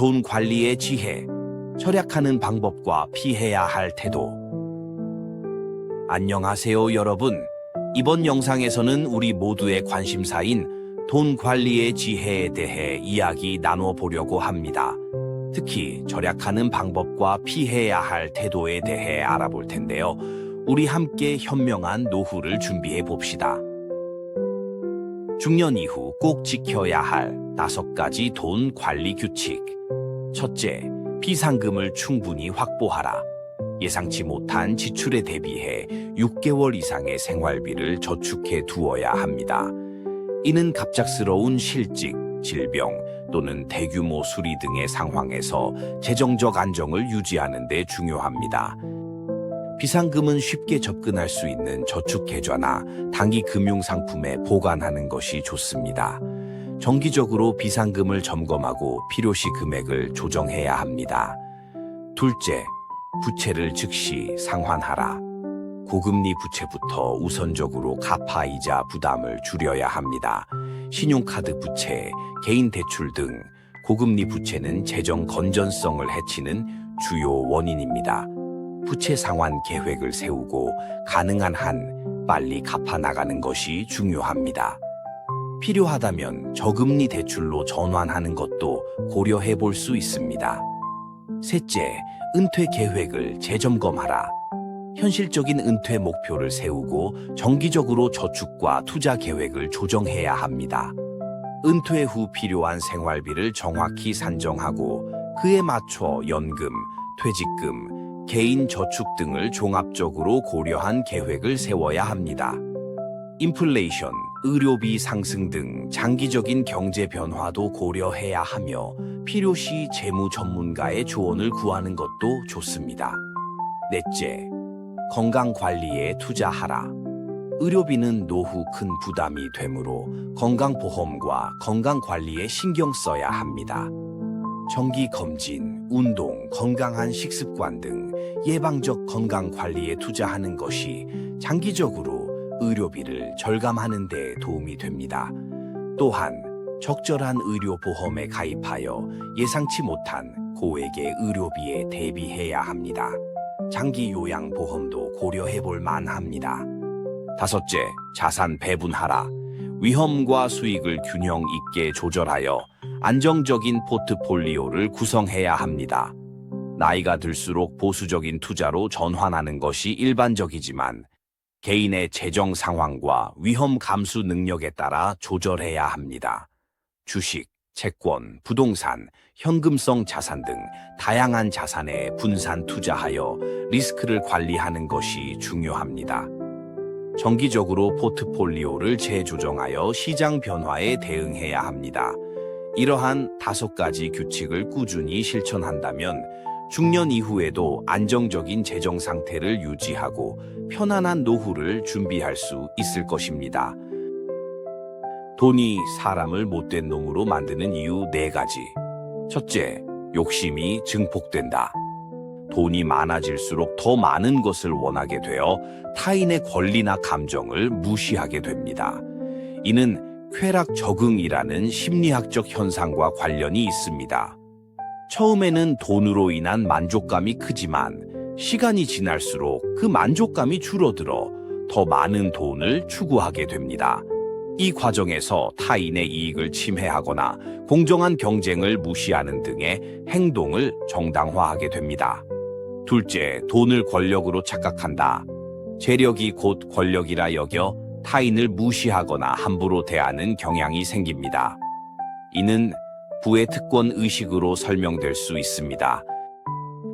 돈 관리의 지혜, 절약하는 방법과 피해야 할 태도. 안녕하세요, 여러분. 이번 영상에서는 우리 모두의 관심사인 돈 관리의 지혜에 대해 이야기 나눠보려고 합니다. 특히 절약하는 방법과 피해야 할 태도에 대해 알아볼 텐데요. 우리 함께 현명한 노후를 준비해 봅시다. 중년 이후 꼭 지켜야 할 5가지 돈 관리 규칙. 첫째, 비상금을 충분히 확보하라. 예상치 못한 지출에 대비해 6개월 이상의 생활비를 저축해 두어야 합니다. 이는 갑작스러운 실직, 질병 또는 대규모 수리 등의 상황에서 재정적 안정을 유지하는 데 중요합니다. 비상금은 쉽게 접근할 수 있는 저축 계좌나 단기 금융 상품에 보관하는 것이 좋습니다. 정기적으로 비상금을 점검하고 필요시 금액을 조정해야 합니다. 둘째, 부채를 즉시 상환하라. 고금리 부채부터 우선적으로 갚아이자 부담을 줄여야 합니다. 신용카드 부채, 개인 대출 등 고금리 부채는 재정 건전성을 해치는 주요 원인입니다. 부채 상환 계획을 세우고 가능한 한 빨리 갚아 나가는 것이 중요합니다. 필요하다면 저금리 대출로 전환하는 것도 고려해 볼 수 있습니다. 셋째, 은퇴 계획을 재점검하라. 현실적인 은퇴 목표를 세우고 정기적으로 저축과 투자 계획을 조정해야 합니다. 은퇴 후 필요한 생활비를 정확히 산정하고 그에 맞춰 연금, 퇴직금, 개인 저축 등을 종합적으로 고려한 계획을 세워야 합니다. 인플레이션, 의료비 상승 등 장기적인 경제 변화도 고려해야 하며 필요시 재무 전문가의 조언을 구하는 것도 좋습니다. 넷째, 건강 관리에 투자하라. 의료비는 노후 큰 부담이 되므로 건강보험과 건강 관리에 신경 써야 합니다. 정기 검진, 운동, 건강한 식습관 등 예방적 건강 관리에 투자하는 것이 장기적으로 의료비를 절감하는 데 도움이 됩니다. 또한 적절한 의료보험에 가입하여 예상치 못한 고액의 의료비에 대비해야 합니다. 장기 요양보험도 고려해 볼 만합니다. 다섯째, 자산 배분하라. 위험과 수익을 균형 있게 조절하여 안정적인 포트폴리오를 구성해야 합니다. 나이가 들수록 보수적인 투자로 전환하는 것이 일반적이지만 개인의 재정 상황과 위험 감수 능력에 따라 조절해야 합니다. 주식, 채권, 부동산, 현금성 자산 등 다양한 자산에 분산 투자하여 리스크를 관리하는 것이 중요합니다. 정기적으로 포트폴리오를 재조정하여 시장 변화에 대응해야 합니다. 이러한 5가지 규칙을 꾸준히 실천한다면 중년 이후에도 안정적인 재정 상태를 유지하고 편안한 노후를 준비할 수 있을 것입니다. 돈이 사람을 못된 놈으로 만드는 이유 4가지. 첫째, 욕심이 증폭된다. 돈이 많아질수록 더 많은 것을 원하게 되어 타인의 권리나 감정을 무시하게 됩니다. 이는 쾌락 적응이라는 심리학적 현상과 관련이 있습니다. 처음에는 돈으로 인한 만족감이 크지만 시간이 지날수록 그 만족감이 줄어들어 더 많은 돈을 추구하게 됩니다. 이 과정에서 타인의 이익을 침해하거나 공정한 경쟁을 무시하는 등의 행동을 정당화하게 됩니다. 둘째, 돈을 권력으로 착각한다. 재력이 곧 권력이라 여겨 타인을 무시하거나 함부로 대하는 경향이 생깁니다. 이는 부의 특권 의식으로 설명될 수 있습니다.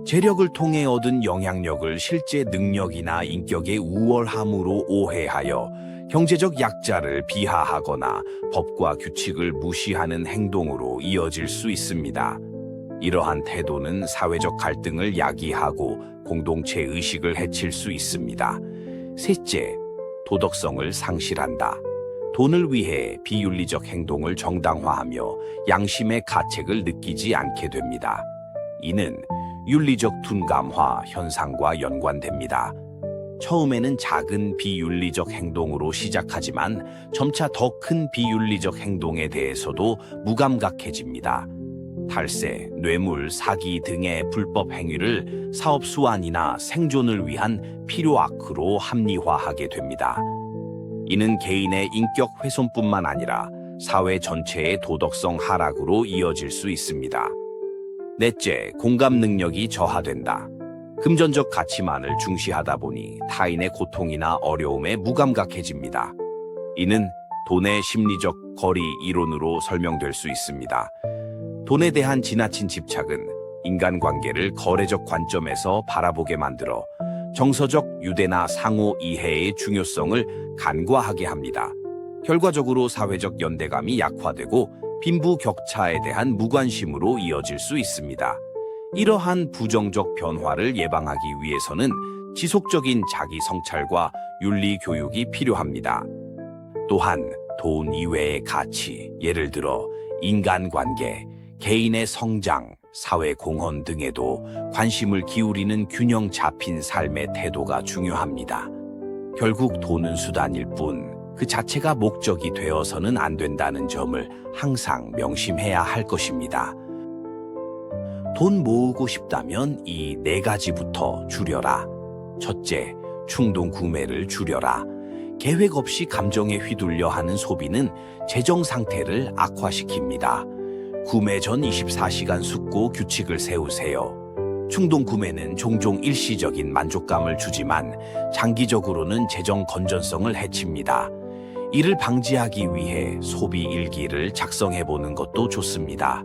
재력을 통해 얻은 영향력을 실제 능력이나 인격의 우월함으로 오해하여 경제적 약자를 비하하거나 법과 규칙을 무시하는 행동으로 이어질 수 있습니다. 이러한 태도는 사회적 갈등을 야기하고 공동체 의식을 해칠 수 있습니다. 셋째, 도덕성을 상실한다. 돈을 위해 비윤리적 행동을 정당화하며 양심의 가책을 느끼지 않게 됩니다. 이는 윤리적 둔감화 현상과 연관됩니다. 처음에는 작은 비윤리적 행동으로 시작하지만 점차 더 큰 비윤리적 행동에 대해서도 무감각해집니다. 탈세, 뇌물, 사기 등의 불법 행위를 사업 수완이나 생존을 위한 필요 아크로 합리화하게 됩니다. 이는 개인의 인격 훼손뿐만 아니라 사회 전체의 도덕성 하락으로 이어질 수 있습니다. 넷째, 공감 능력이 저하된다. 금전적 가치만을 중시하다 보니 타인의 고통이나 어려움에 무감각해집니다. 이는 돈의 심리적 거리 이론으로 설명될 수 있습니다. 돈에 대한 지나친 집착은 인간관계를 거래적 관점에서 바라보게 만들어 정서적 유대나 상호 이해의 중요성을 간과하게 합니다. 결과적으로 사회적 연대감이 약화되고 빈부격차에 대한 무관심으로 이어질 수 있습니다. 이러한 부정적 변화를 예방하기 위해서는 지속적인 자기 성찰과 윤리 교육이 필요합니다. 또한 돈 이외의 가치, 예를 들어 인간관계, 개인의 성장, 사회 공헌 등에도 관심을 기울이는 균형 잡힌 삶의 태도가 중요합니다. 결국 돈은 수단일 뿐 그 자체가 목적이 되어서는 안 된다는 점을 항상 명심해야 할 것입니다. 돈 모으고 싶다면 이 4가지부터 줄여라. 첫째, 충동 구매를 줄여라. 계획 없이 감정에 휘둘려 하는 소비는 재정 상태를 악화시킵니다. 구매 전 24시간 숙고 규칙을 세우세요. 충동 구매는 종종 일시적인 만족감을 주지만 장기적으로는 재정 건전성을 해칩니다. 이를 방지하기 위해 소비 일기를 작성해 보는 것도 좋습니다.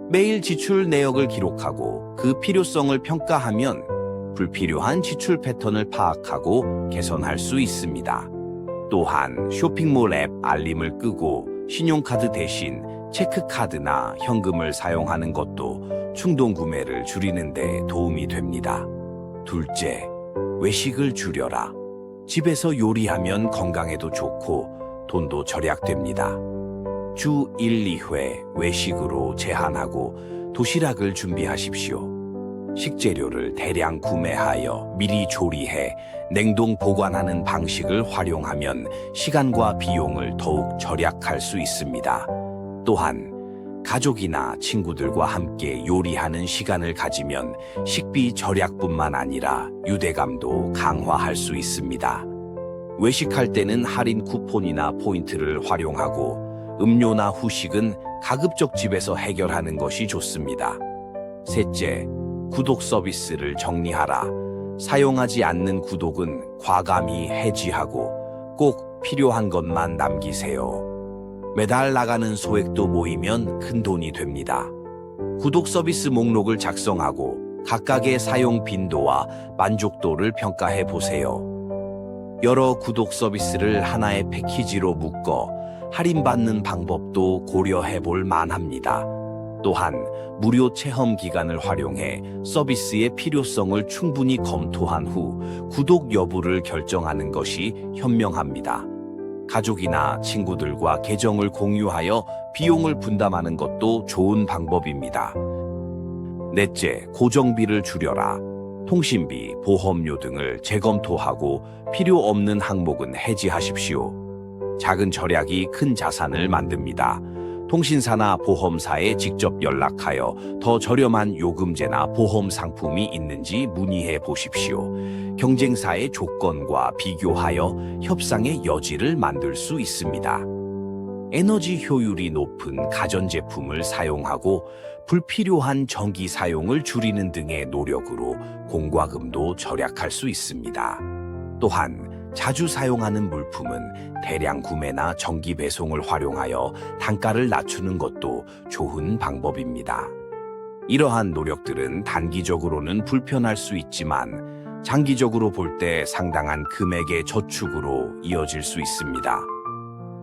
매일 지출 내역을 기록하고 그 필요성을 평가하면 불필요한 지출 패턴을 파악하고 개선할 수 있습니다. 또한 쇼핑몰 앱 알림을 끄고 신용카드 대신 체크카드나 현금을 사용하는 것도 충동 구매를 줄이는 데 도움이 됩니다. 둘째, 외식을 줄여라. 집에서 요리하면 건강에도 좋고 돈도 절약됩니다. 주 1, 2회 외식으로 제한하고 도시락을 준비하십시오. 식재료를 대량 구매하여 미리 조리해 냉동 보관하는 방식을 활용하면 시간과 비용을 더욱 절약할 수 있습니다. 또한 가족이나 친구들과 함께 요리하는 시간을 가지면 식비 절약뿐만 아니라 유대감도 강화할 수 있습니다. 외식할 때는 할인 쿠폰이나 포인트를 활용하고 음료나 후식은 가급적 집에서 해결하는 것이 좋습니다. 셋째, 구독 서비스를 정리하라. 사용하지 않는 구독은 과감히 해지하고 꼭 필요한 것만 남기세요. 매달 나가는 소액도 모이면 큰 돈이 됩니다. 구독 서비스 목록을 작성하고 각각의 사용 빈도와 만족도를 평가해 보세요. 여러 구독 서비스를 하나의 패키지로 묶어 할인받는 방법도 고려해 볼 만합니다. 또한 무료 체험 기간을 활용해 서비스의 필요성을 충분히 검토한 후 구독 여부를 결정하는 것이 현명합니다. 가족이나 친구들과 계정을 공유하여 비용을 분담하는 것도 좋은 방법입니다. 넷째, 고정비를 줄여라. 통신비, 보험료 등을 재검토하고 필요 없는 항목은 해지하십시오. 작은 절약이 큰 자산을 만듭니다. 통신사나 보험사에 직접 연락하여 더 저렴한 요금제나 보험 상품이 있는지 문의해 보십시오. 경쟁사의 조건과 비교하여 협상의 여지를 만들 수 있습니다. 에너지 효율이 높은 가전제품을 사용하고 불필요한 전기 사용을 줄이는 등의 노력으로 공과금도 절약할 수 있습니다. 또한 자주 사용하는 물품은 대량 구매나 정기 배송을 활용하여 단가를 낮추는 것도 좋은 방법입니다. 이러한 노력들은 단기적으로는 불편할 수 있지만 장기적으로 볼 때 상당한 금액의 저축으로 이어질 수 있습니다.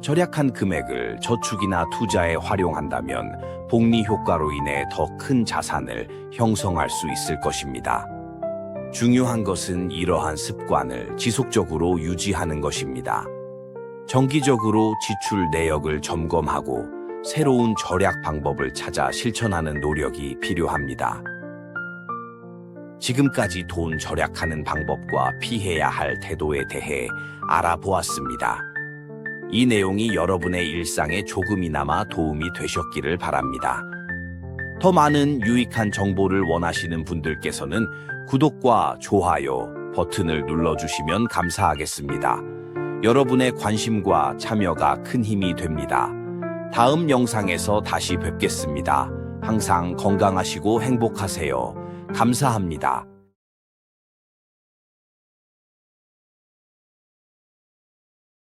절약한 금액을 저축이나 투자에 활용한다면 복리 효과로 인해 더 큰 자산을 형성할 수 있을 것입니다. 중요한 것은 이러한 습관을 지속적으로 유지하는 것입니다. 정기적으로 지출 내역을 점검하고 새로운 절약 방법을 찾아 실천하는 노력이 필요합니다. 지금까지 돈 절약하는 방법과 피해야 할 태도에 대해 알아보았습니다. 이 내용이 여러분의 일상에 조금이나마 도움이 되셨기를 바랍니다. 더 많은 유익한 정보를 원하시는 분들께서는 구독과 좋아요 버튼을 눌러주시면 감사하겠습니다. 여러분의 관심과 참여가 큰 힘이 됩니다. 다음 영상에서 다시 뵙겠습니다. 항상 건강하시고 행복하세요. 감사합니다.